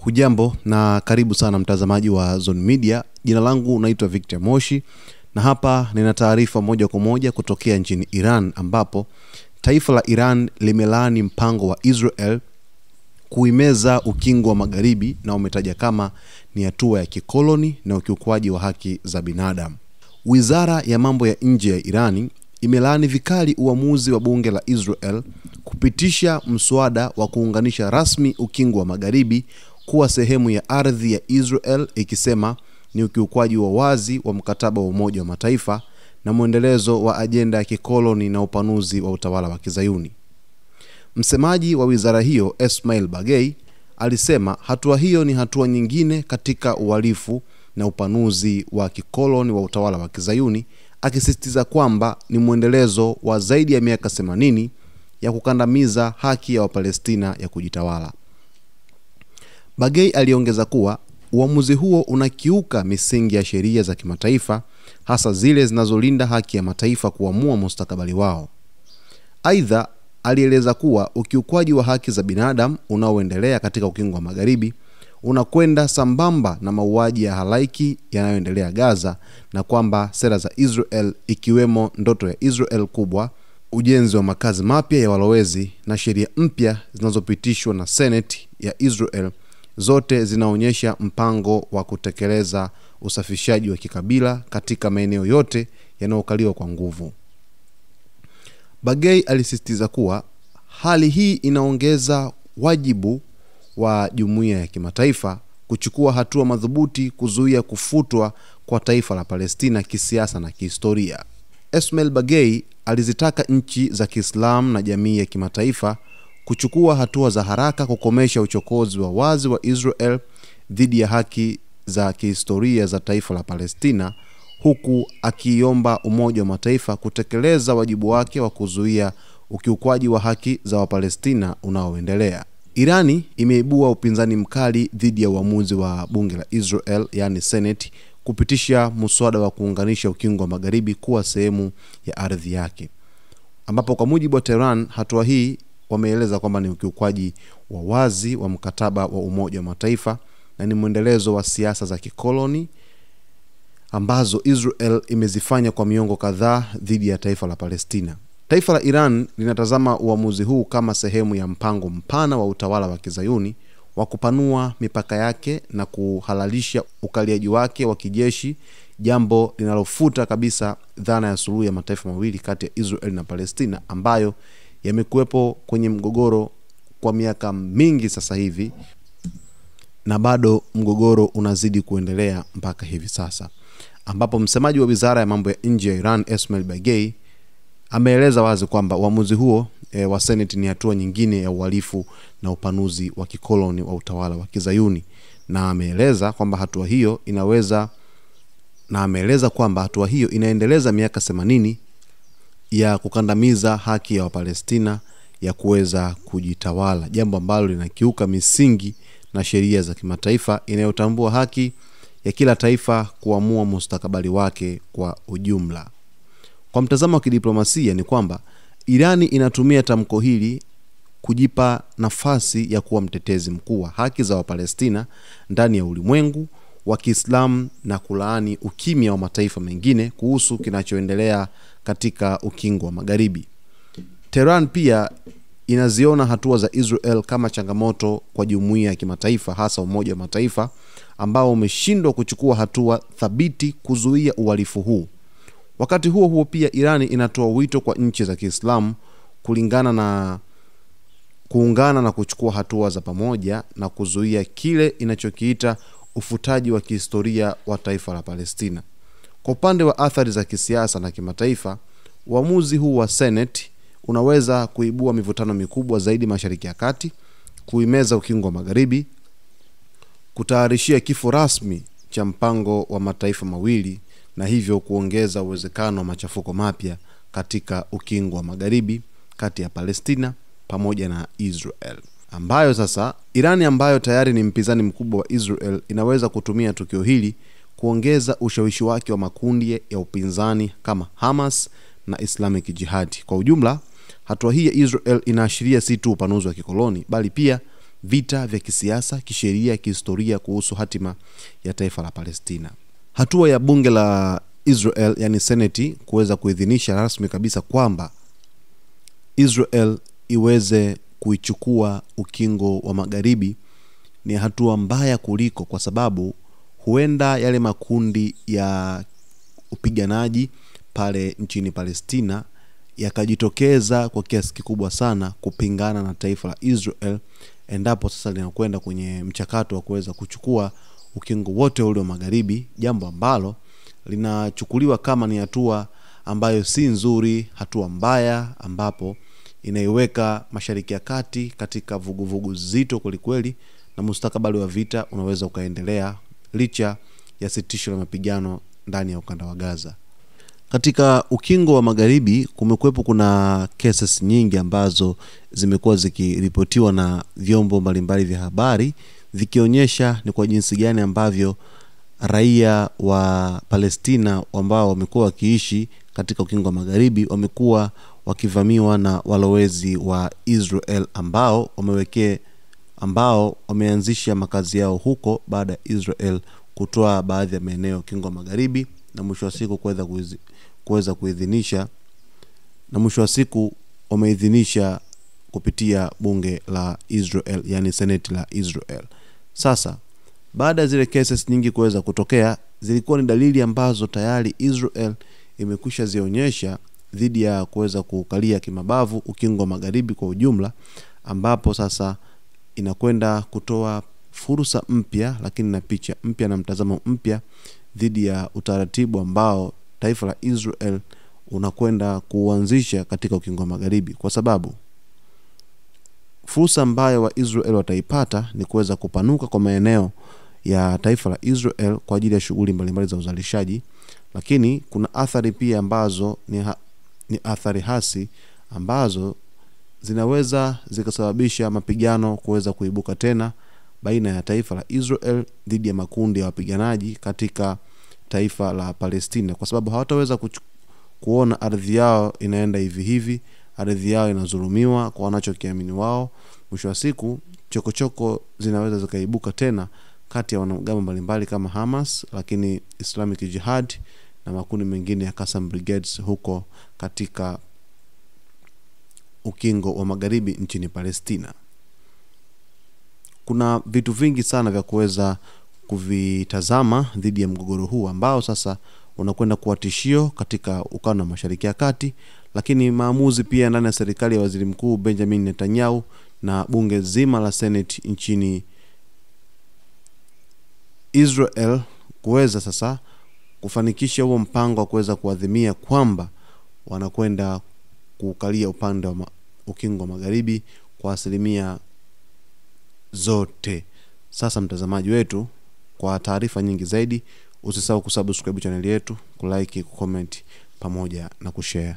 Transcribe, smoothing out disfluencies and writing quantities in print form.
Hujambo na karibu sana mtazamaji wa Zone Media. Jina langu naitwa Victor Moshi na hapa nina taarifa moja kwa moja kutokea nchini Iran, ambapo taifa la Iran limelaani mpango wa Israel kuimeza ukingo wa magharibi na umetaja kama ni hatua ya kikoloni na ukiukwaji wa haki za binadamu. Wizara ya mambo ya nje ya Irani imelaani vikali uamuzi wa bunge la Israel kupitisha mswada wa kuunganisha rasmi ukingo wa magharibi kuwa sehemu ya ardhi ya Israel, ikisema ni ukiukwaji wa wazi wa mkataba wa Umoja wa Mataifa na muendelezo wa ajenda ya kikoloni na upanuzi wa utawala wa Kizayuni. Msemaji wa wizara hiyo, Ismail Bagei, alisema hatua hiyo ni hatua nyingine katika uhalifu na upanuzi wa kikoloni wa utawala wa Kizayuni, akisisitiza kwamba ni muendelezo wa zaidi ya miaka 80 ya kukandamiza haki ya Wapalestina ya kujitawala. Bagei aliongeza kuwa uamuzi huo unakiuka misingi ya sheria za kimataifa, hasa zile zinazolinda haki ya mataifa kuamua mustakabali wao. Aidha, alieleza kuwa ukiukwaji wa haki za binadamu unaoendelea katika ukingo wa magharibi unakwenda sambamba na mauaji ya halaiki yanayoendelea Gaza, na kwamba sera za Israel, ikiwemo ndoto ya Israel kubwa, ujenzi wa makazi mapya ya walowezi na sheria mpya zinazopitishwa na Senate ya Israel, zote zinaonyesha mpango wa kutekeleza usafishaji wa kikabila katika maeneo yote yanayokaliwa kwa nguvu. Bagei alisisitiza kuwa hali hii inaongeza wajibu wa jumuiya ya kimataifa kuchukua hatua madhubuti kuzuia kufutwa kwa taifa la Palestina kisiasa na kihistoria. Ismail Bagei alizitaka nchi za Kiislamu na jamii ya kimataifa kuchukua hatua za haraka kukomesha uchokozi wa wazi wa Israel dhidi ya haki za kihistoria za taifa la Palestina, huku akiomba Umoja wa Mataifa kutekeleza wajibu wake wa kuzuia ukiukwaji wa haki za Wapalestina unaoendelea. Irani imeibua upinzani mkali dhidi ya uamuzi wa bunge la Israel, yani Senate, kupitisha muswada wa kuunganisha ukingo wa magharibi kuwa sehemu ya ardhi yake, ambapo kwa mujibu wa Tehran, hatua hii wameeleza kwamba ni ukiukwaji wa wazi wa mkataba wa Umoja wa Mataifa na ni muendelezo wa siasa za kikoloni ambazo Israel imezifanya kwa miongo kadhaa dhidi ya taifa la Palestina. Taifa la Iran linatazama uamuzi huu kama sehemu ya mpango mpana wa utawala wa Kizayuni wa kupanua mipaka yake na kuhalalisha ukaliaji wake wa kijeshi, jambo linalofuta kabisa dhana ya suluhu ya mataifa mawili kati ya Israel na Palestina ambayo yamekuwepo kwenye mgogoro kwa miaka mingi sasa hivi, na bado mgogoro unazidi kuendelea mpaka hivi sasa, ambapo msemaji wa wizara ya mambo ya nje ya Iran, Ismail Bagei, ameeleza wazi kwamba uamuzi huo wa Senate ni hatua nyingine ya uhalifu na upanuzi wa kikoloni wa utawala wa Kizayuni, na ameeleza kwamba hatua hiyo inaendeleza miaka 80 ya kukandamiza haki ya Wapalestina ya kuweza kujitawala, jambo ambalo linakiuka misingi na sheria za kimataifa inayotambua haki ya kila taifa kuamua mustakabali wake kwa ujumla. Kwa mtazamo wa kidiplomasia ni kwamba Irani inatumia tamko hili kujipa nafasi ya kuwa mtetezi mkuu wa haki za Wapalestina ndani ya ulimwengu wa Kiislamu na kulaani ukimya wa mataifa mengine kuhusu kinachoendelea katika ukingo wa magharibi. Tehran pia inaziona hatua za Israel kama changamoto kwa jumuiya ya kimataifa, hasa Umoja wa Mataifa ambao umeshindwa kuchukua hatua thabiti kuzuia uhalifu huu. Wakati huo huo, pia Irani inatoa wito kwa nchi za Kiislamu kuungana na kuchukua hatua za pamoja na kuzuia kile inachokiita ufutaji wa kihistoria wa taifa la Palestina. Kwa upande wa athari za kisiasa na kimataifa, uamuzi huu wa Senate unaweza kuibua mivutano mikubwa zaidi Mashariki ya Kati, kuimeza ukingo wa magharibi, kutayarishia kifo rasmi cha mpango wa mataifa mawili, na hivyo kuongeza uwezekano wa machafuko mapya katika ukingo wa magharibi kati ya Palestina pamoja na Israel, ambayo sasa Irani, ambayo tayari ni mpinzani mkubwa wa Israel, inaweza kutumia tukio hili kuongeza ushawishi wake wa makundi ya upinzani kama Hamas na Islamic Jihad. Kwa ujumla, hatua hii ya Israel inaashiria si tu upanuzi wa kikoloni, bali pia vita vya kisiasa, kisheria, kihistoria kuhusu hatima ya taifa la Palestina. Hatua ya bunge la Israel, yani Senate, kuweza kuidhinisha rasmi kabisa kwamba Israel iweze kuichukua ukingo wa magharibi ni hatua mbaya kuliko, kwa sababu huenda yale makundi ya upiganaji pale nchini Palestina yakajitokeza kwa kiasi kikubwa sana kupingana na taifa la Israel endapo sasa linakwenda kwenye mchakato wa kuweza kuchukua ukingo wote ule wa magharibi, jambo ambalo linachukuliwa kama ni hatua ambayo si nzuri, hatua mbaya ambapo inaiweka Mashariki ya Kati katika vuguvugu zito kwelikweli, na mustakabali wa vita unaweza ukaendelea licha ya sitisho la mapigano ndani ya ukanda wa Gaza. Katika ukingo wa magharibi kumekuwepo kuna cases nyingi ambazo zimekuwa zikiripotiwa na vyombo mbalimbali vya habari vikionyesha ni kwa jinsi gani ambavyo raia wa Palestina ambao wamekuwa wakiishi katika ukingo wa magharibi wamekuwa wakivamiwa na walowezi wa Israel ambao wameanzisha makazi yao huko baada ya Israel kutoa baadhi ya maeneo ukingo wa magharibi, na mwisho wa siku kuweza kuidhinisha, na mwisho wa siku wameidhinisha kupitia bunge la Israel, yani Senate la Israel. Sasa baada ya zile cases nyingi kuweza kutokea, zilikuwa ni dalili ambazo tayari Israel imekwisha zionyesha dhidi ya kuweza kukalia kimabavu ukingo wa magharibi kwa ujumla, ambapo sasa inakwenda kutoa fursa mpya, lakini na picha mpya na mtazamo mpya dhidi ya utaratibu ambao taifa la Israel unakwenda kuanzisha katika ukingo wa magharibi, kwa sababu fursa ambayo wa Israel wataipata ni kuweza kupanuka kwa maeneo ya taifa la Israel kwa ajili ya shughuli mbalimbali za uzalishaji, lakini kuna athari pia ambazo ni athari hasi ambazo zinaweza zikasababisha mapigano kuweza kuibuka tena baina ya taifa la Israel dhidi ya makundi ya wapiganaji katika taifa la Palestina, kwa sababu hawataweza kuona ardhi yao inaenda hivi, ardhi yao inazulumiwa kwa wanachokiamini wao. Mwisho wa siku chokochoko zinaweza zikaibuka tena kati ya wanamgambo mbalimbali kama Hamas, lakini Islamic Jihad na makundi mengine ya Qassam Brigades huko katika ukingo wa magharibi nchini Palestina. Kuna vitu vingi sana vya kuweza kuvitazama dhidi ya mgogoro huu ambao sasa unakwenda kuwa tishio katika ukanda wa Mashariki ya Kati, lakini maamuzi pia ndani ya serikali ya Waziri Mkuu Benjamin Netanyahu na bunge zima la Senate nchini Israel kuweza sasa kufanikisha huo mpango wa kuweza kuadhimia kwamba wanakwenda kukalia upande wa ukingo wa magharibi kwa asilimia zote. Sasa mtazamaji wetu, kwa taarifa nyingi zaidi usisahau kusubscribe channel yetu, kulike, kucomment pamoja na kushare.